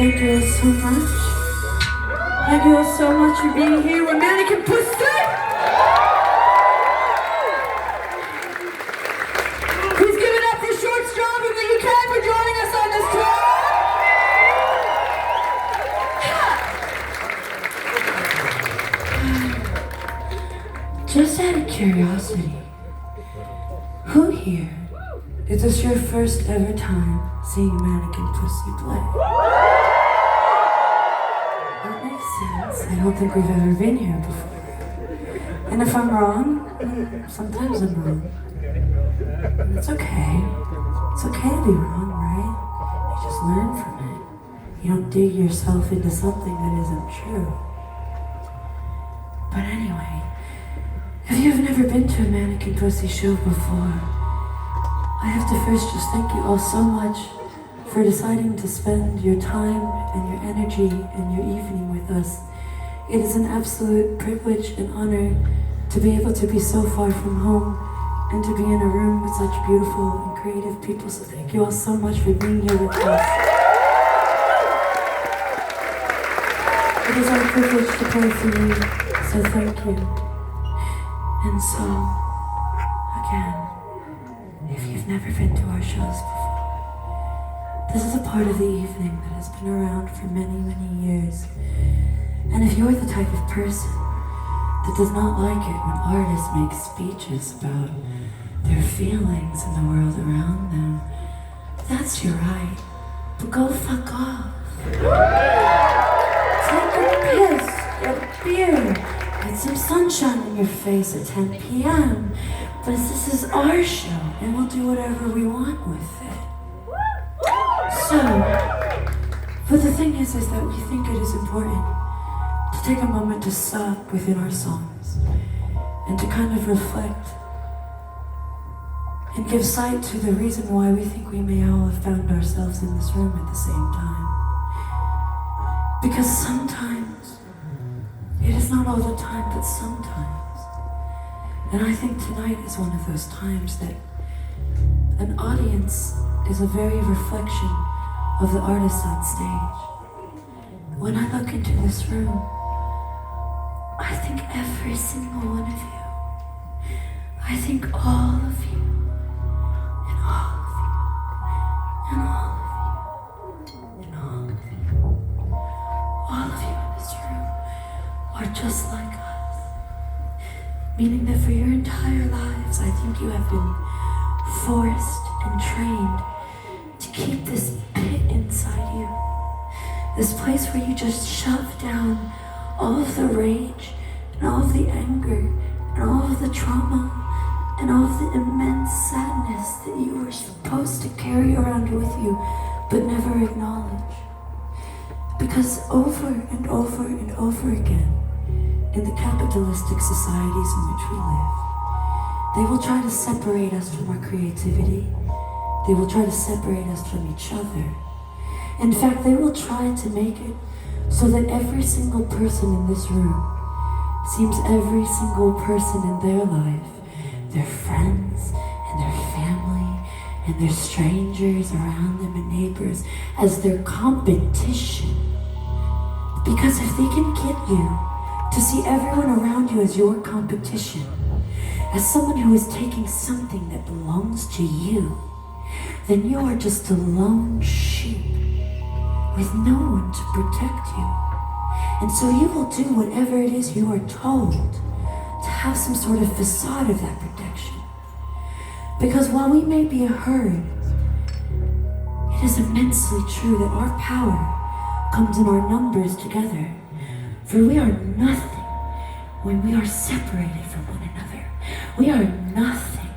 Thank you all so much. Thank you all so much for being here with Mannequin Pussy. Please give it up for Short Strong in the UK for joining us on this tour. Just out of curiosity, who here, is this your first ever time seeing Mannequin Pussy play? That makes sense. I don't think we've ever been here before. And if I'm wrong, sometimes I'm wrong. And it's okay. It's okay to be wrong, right? You just learn from it. You don't dig yourself into something that isn't true. But anyway, if you've never been to a Mannequin Pussy show before, I have to first just thank you all so much for deciding to spend your time and your energy and your evening with us. It is an absolute privilege and honor to be able to be so far from home and to be in a room with such beautiful and creative people. So thank you all so much for being here with us. It is our privilege to play for you, so thank you. And so, again, if you've never been to our shows before, this is a part of the evening that has been around for many, many years. And if you're the type of person that does not like it when artists make speeches about their feelings in the world around them, that's your right. But go fuck off. Take a piss, get a beer, get some sunshine in your face at 10 p.m. But this is our show, and we'll do whatever we want with it. So, but the thing is that we think it is important to take a moment to stop within our songs and to kind of reflect and give sight to the reason why we think we may all have found ourselves in this room at the same time. Because sometimes, it is not all the time, but sometimes. And I think tonight is one of those times that an audience is a very reflection of the artist on stage. When I look into this room, I think every single one of you. I think all of you, and all of you, and all of you, and all of you. All of you in this room are just like us. Meaning that for your entire lives, I think you have been forced and trained to keep this pit inside you. This place where you just shove down all of the rage and all of the anger and all of the trauma and all of the immense sadness that you were supposed to carry around with you but never acknowledge. Because over and over and over again, in the capitalistic societies in which we live, they will try to separate us from our creativity. They will try to separate us from each other. In fact, they will try to make it so that every single person in this room seems every single person in their life, their friends and their family and their strangers around them and neighbors, as their competition. Because if they can get you to see everyone around you as your competition, as someone who is taking something that belongs to you, then you are just a lone sheep with no one to protect you. And so you will do whatever it is you are told to have some sort of facade of that protection. Because while we may be a herd, it is immensely true that our power comes in our numbers together. For we are nothing when we are separated from one another. We are nothing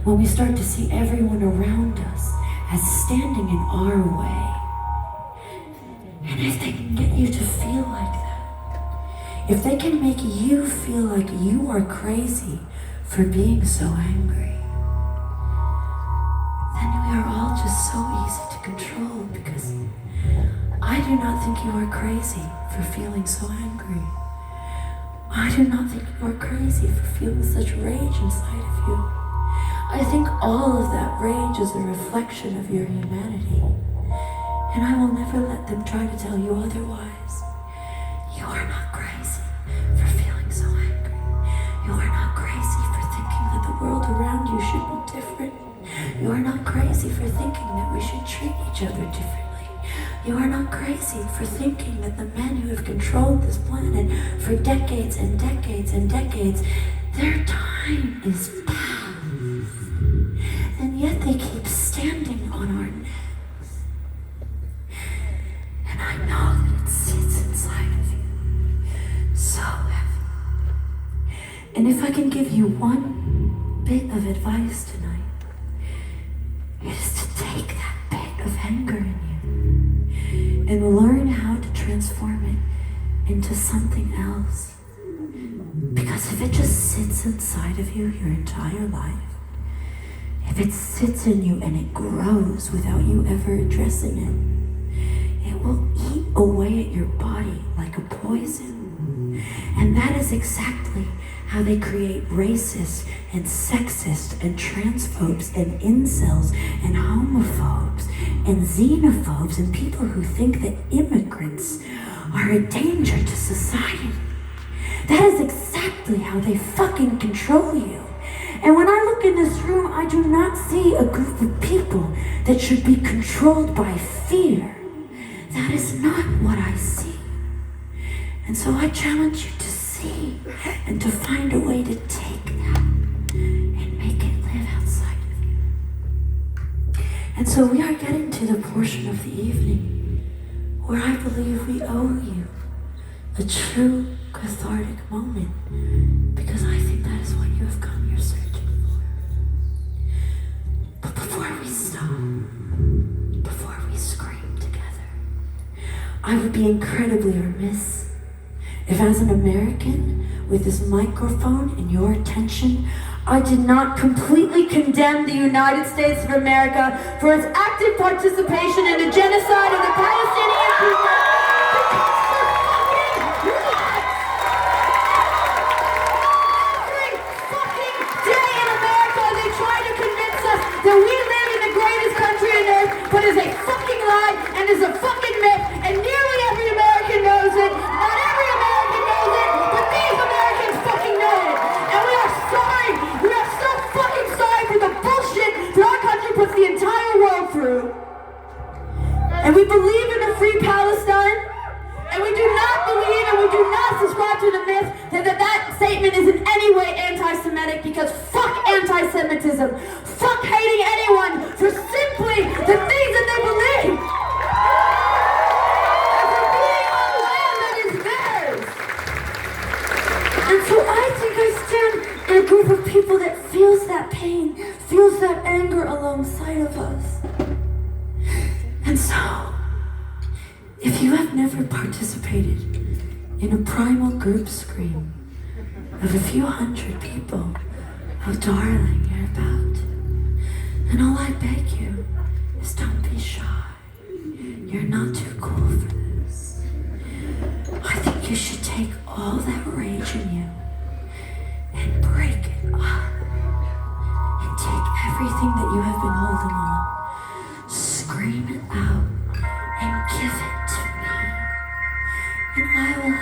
when we start to see everyone around us as standing in our way. And if they can get you to feel like that, if they can make you feel like you are crazy for being so angry, then we are all just so easy to control, because I do not think you are crazy for feeling so angry. I do not think you are crazy for feeling such rage inside of you. I think all of that rage is a reflection of your humanity. And I will never let them try to tell you otherwise. You are not crazy for feeling so angry. You are not crazy for thinking that the world around you should be different. You are not crazy for thinking that we should treat each other differently. You are not crazy for thinking that the men who have controlled this planet for decades and decades and decades, their time is past. And yet they keep standing on our necks. And I know that it sits inside of you, so heavy. And if I can give you one bit of advice tonight, it is to take that bit of anger in you and learn how to transform it into something else. Because if it just sits inside of you your entire life, if it sits in you and it grows without you ever addressing it, it will eat away at your body like a poison. And that is exactly how they create racist and sexist and transphobes and incels and homophobes and xenophobes and people who think that immigrants are a danger to society. That is exactly how they fucking control you. And when I look in this room, I do not see a group of people that should be controlled by fear. That is not what I see. And so I challenge you to see and to find a way to take that and make it live outside of you. And so we are getting to the portion of the evening where I believe we owe you a true cathartic moment, because I think that is what you have come here searching for. But before we stop, before we scream together, I would be incredibly remiss if, as an American with this microphone and your attention, I did not completely condemn the United States of America for its active participation in the genocide of the Palestinian people. That we live in the greatest country on earth, but is a fucking lie and is a fucking myth, and nearly every American knows it. Not every American knows it, but these Americans fucking know it. And we are sorry. We are so fucking sorry for the bullshit that our country puts the entire world through. And we believe in a free Palestine. And we do not believe and we do not subscribe to the myth that statement is in any way anti-Semitic, because fuck anti-Semitism. Fuck hating anyone for simply the things that they believe. And for being on land that is theirs. And so I think I stand in a group of people that feels that pain, feels that anger alongside of us. And so, if you have never participated in a primal group scream of a few hundred people, oh darling, you're about to, then all I beg you is don't be shy. You're not too cool for this. I think you should take all that rage in you and break it up and take everything that you have been holding on, scream it out, and give it to me. And I will